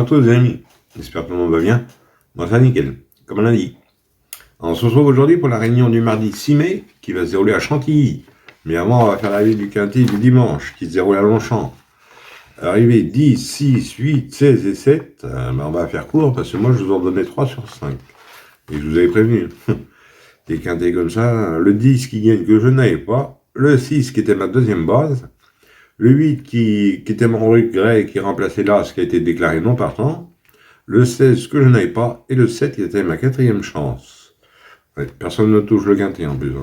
tous les amis, j'espère que tout le monde va bien. Moi ça nickel, comme lundi. On se retrouve aujourd'hui pour la réunion du mardi 6 mai qui va se dérouler à Chantilly. Mais avant, on va faire l'arrivée du quintet du dimanche qui se déroule à Longchamp. Arrivée 10, 6, 8, 16 et 7, on va faire court parce que moi je vous en donnais 3 sur 5. Et je vous avais prévenu. Des quintets comme ça, le 10 qui gagne que je n'avais pas, le 6 qui était ma deuxième base, le 8 qui était mon regret qui remplaçait l'As qui a été déclaré non partant, le 16 que je n'avais pas, et le 7 qui était ma quatrième chance. Ouais, personne ne touche le quintet en plus.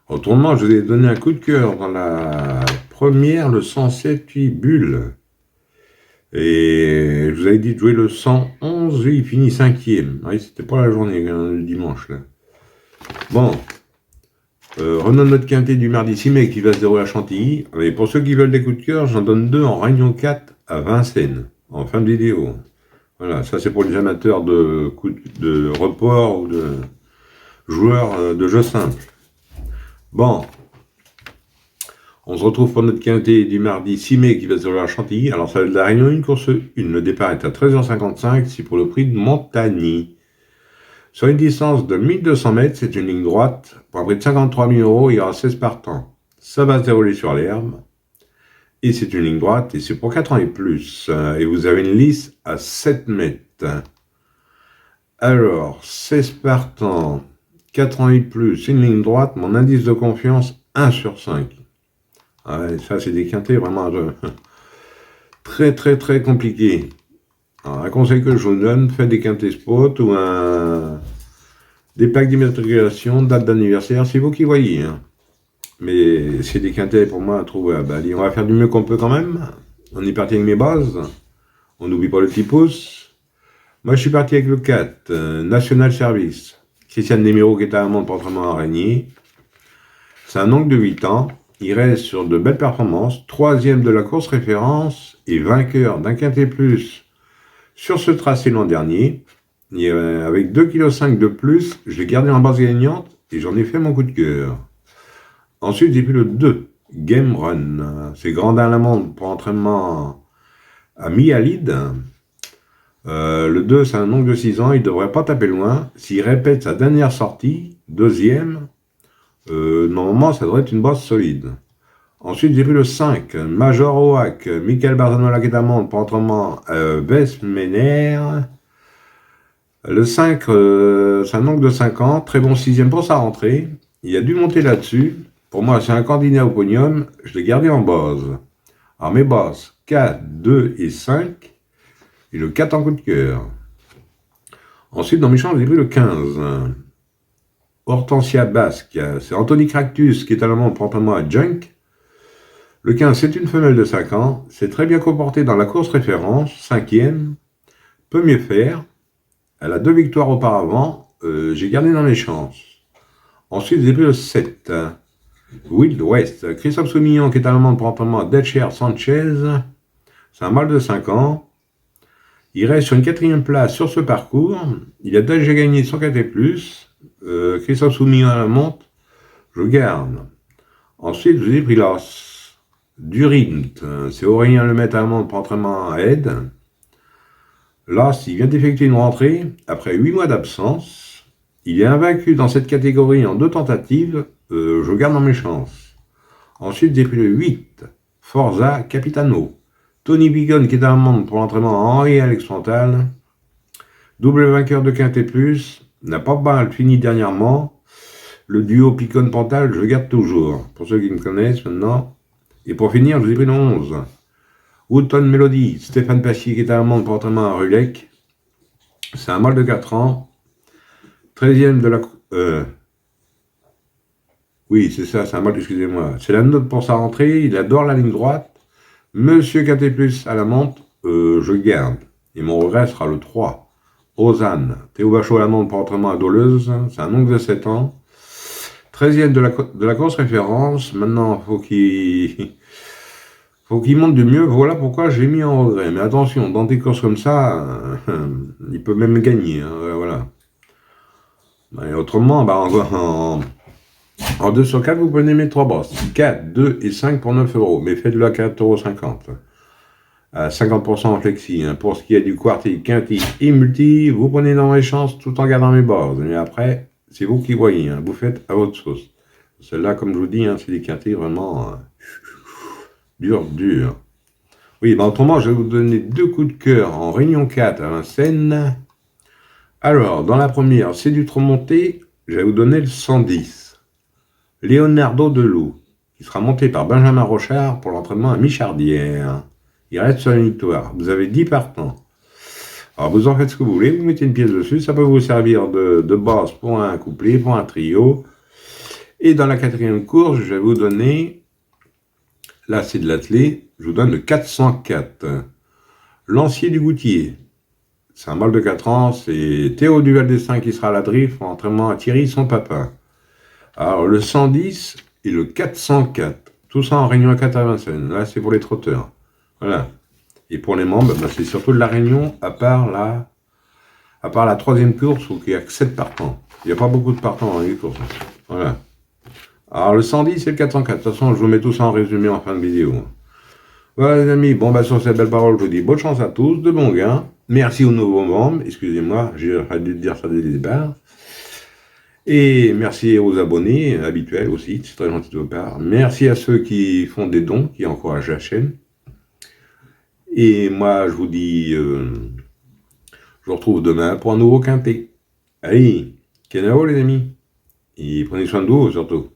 Au tournement, je vous ai donné un coup de cœur dans la première, le 107 8 bulles. Et je vous avais dit de jouer le 111, lui il finit 5e. Oui, c'était pas la journée, le dimanche là. Bon. Renom notre quintet du mardi 6 mai qui va se dérouler à Chantilly. Et pour ceux qui veulent des coups de cœur, j'en donne 2 en Réunion 4 à Vincennes, en fin de vidéo. Voilà, ça c'est pour les amateurs de report ou de joueurs de jeux simples. Bon, on se retrouve pour notre quintet du mardi 6 mai qui va se dérouler à Chantilly. Alors ça va être la Réunion 1, course 1. Le départ est à 13h55, c'est pour le prix de Montagny. Sur une distance de 1200 mètres, c'est une ligne droite. Pour un prix de 53 000 €, il y aura 16 partants. Ça va se dérouler sur l'herbe. Et c'est une ligne droite, et c'est pour 4 ans et plus. Et vous avez une lisse à 7 mètres. Alors, 16 partants, 4 ans et plus, une ligne droite. Mon indice de confiance, 1 sur 5. Ouais, ça, c'est des quintets vraiment très compliqués. Alors, un conseil que je vous donne, faites des quintets spot ou des packs d'immatriculation, date d'anniversaire, c'est vous qui voyez. Hein. Mais c'est des quintets pour moi à trouver. Allez, on va faire du mieux qu'on peut quand même. On est parti avec mes bases. On n'oublie pas le petit pouce. Moi, je suis parti avec le 4, National Service. Christian Demiro qui est à Amande pour entraînement araignée. C'est un oncle de 8 ans. Il reste sur de belles performances. 3e de la course référence et vainqueur d'un quintet plus sur ce tracé l'an dernier. Et avec 2,5 kg de plus, je l'ai gardé en base gagnante et j'en ai fait mon coup de cœur. Ensuite, j'ai pris le 2, Game Run. C'est Grandin Lamande pour entraînement à Mialide. Le 2, c'est un oncle de 6 ans, il ne devrait pas taper loin. S'il répète sa dernière sortie, 2e, normalement, ça devrait être une base solide. Ensuite, j'ai pris le 5, Major Oak, Michael Barzanola qui est amende pour entraînement Westmener. Le 5, c'est un oncle de 5 ans, très bon 6e pour sa rentrée. Il a dû monter là-dessus. Pour moi, c'est un candidat au podium. Je l'ai gardé en base. Alors, mes bases, 4, 2 et 5. Et le 4 en coup de cœur. Ensuite, dans mes chances, j'ai pris le 15. Hortensia Basque. C'est Anthony Cractus qui est à la montre pour entraînement à Junk. Le 15, c'est une femelle de 5 ans. C'est très bien comporté dans la course référence. 5e. Peut mieux faire. Elle a 2 victoires auparavant. J'ai gardé dans les chances. Ensuite, j'ai pris le 7. Wild West. Christophe Soumillon qui est allemand pour entraînement à Delcher Sanchez. C'est un mâle de 5 ans. Il reste sur une 4e place sur ce parcours. Il a déjà gagné son quintet plus. Christophe Soumillon à la monte. Je garde. Ensuite, je vous ai pris l'os. Durint. C'est Aurélien Lemaitre à la monte pour entraînement à Aide. L'As, il vient d'effectuer une rentrée après 8 mois d'absence. Il est invaincu dans cette catégorie en 2 tentatives. Je garde dans mes chances. Ensuite, j'ai pris le 8, Forza Capitano. Tony Bigon qui est à Amande pour l'entraînement à Henri Alex Frontal. Double vainqueur de quintet plus. N'a pas mal fini dernièrement. Le duo Picon-Pantal, je le garde toujours. Pour ceux qui me connaissent maintenant. Et pour finir, je vous ai pris le 11. Woodton Melody, Stéphane Passier qui est à Amande pour entraînement à Rulec. C'est un mâle de 4 ans. 13e de la... Oui, c'est ça, c'est un mâle, excusez-moi. C'est la note pour sa rentrée, il adore la ligne droite. Monsieur Quintet Plus à la monte, je garde. Et mon regret sera le 3. Ozane, Théo Bachot à la monte pour entraînement à Doleuse. C'est un oncle de 7 ans. 13e de la course référence. Maintenant, faut qu'il monte du mieux. Voilà pourquoi j'ai mis en regret. Mais attention, dans des courses comme ça, il peut même gagner. Hein, voilà. Et autrement, en 2 sur 4, vous prenez mes 3 bosses. 4, 2 et 5 pour 9 €. Mais faites-le à 4,50 €. à 50% en flexi. Hein. Pour ce qui est du quarti, quinti et multi, vous prenez dans les chances tout en gardant mes bases. Mais après, c'est vous qui voyez. Hein. Vous faites à votre sauce. Celle-là, comme je vous dis, hein, c'est des quintés vraiment dur. Oui, ben autrement, je vais vous donner 2 coups de cœur en Réunion 4 à Vincennes. Alors, dans la première, c'est du trop monté. Je vais vous donner le 110. Leonardo Delou, qui sera monté par Benjamin Rochard pour l'entraînement à Michardière. Il reste sur une victoire. Vous avez 10 partants. Alors, vous en faites ce que vous voulez. Vous mettez une pièce dessus. Ça peut vous servir de base pour un couplet, pour un trio. Et dans la 4e course, je vais vous donner... Là, c'est de l'athlé. Je vous donne le 404. Lancier du Goutier. C'est un mâle de 4 ans. C'est Théo Duval-Destin qui sera à la drift pour entraînement à Thierry, son papa. Alors, le 110 et le 404. Tout ça en Réunion 4 à Vincennes. Là, c'est pour les trotteurs. Voilà. Et pour les membres, ben, c'est surtout de la Réunion, à part la 3e course où il n'y a que 7 partants. Il n'y a pas beaucoup de partants dans les courses. Voilà. Alors, le 110 et le 404. De toute façon, je vous mets tout ça en résumé en fin de vidéo. Voilà, les amis. Bon, sur ces belles paroles, je vous dis bonne chance à tous, de bons gains. Merci aux nouveaux membres. Excusez-moi, j'ai dû dire ça dès le départ. Et merci aux abonnés habituels aussi, c'est très gentil de votre part. Merci à ceux qui font des dons, qui encouragent la chaîne. Et moi, je vous dis, je vous retrouve demain pour un nouveau quintet. Allez, kenao les amis. Et prenez soin de vous surtout.